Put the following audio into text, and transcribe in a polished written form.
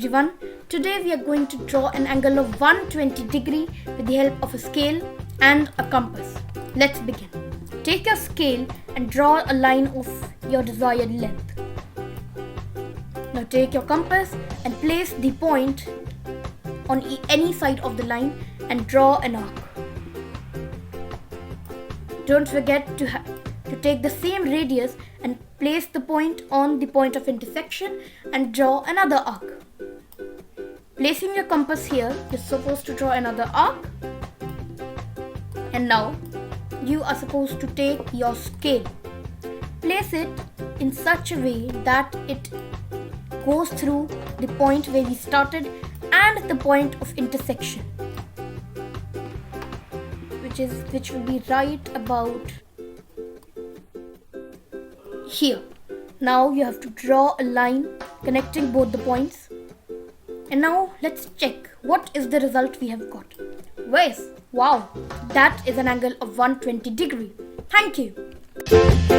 everyone. Today we are going to draw an angle of 120 degree with the help of a scale and a compass. Let's begin. Take your scale and draw a line of your desired length. Now take your compass and place the point on any side of the line and draw an arc. Don't forget to take the same radius and place the point on the point of intersection and draw another arc. Placing your compass here, you're supposed to draw another arc. And now, you are supposed to take your scale. Place it in such a way that it goes through the point where we started and the point of intersection, which will be right about here. Now you have to draw a line connecting both the points. And now let's check what is the result we have got. Wow, that is an angle of 120 degree. Thank you.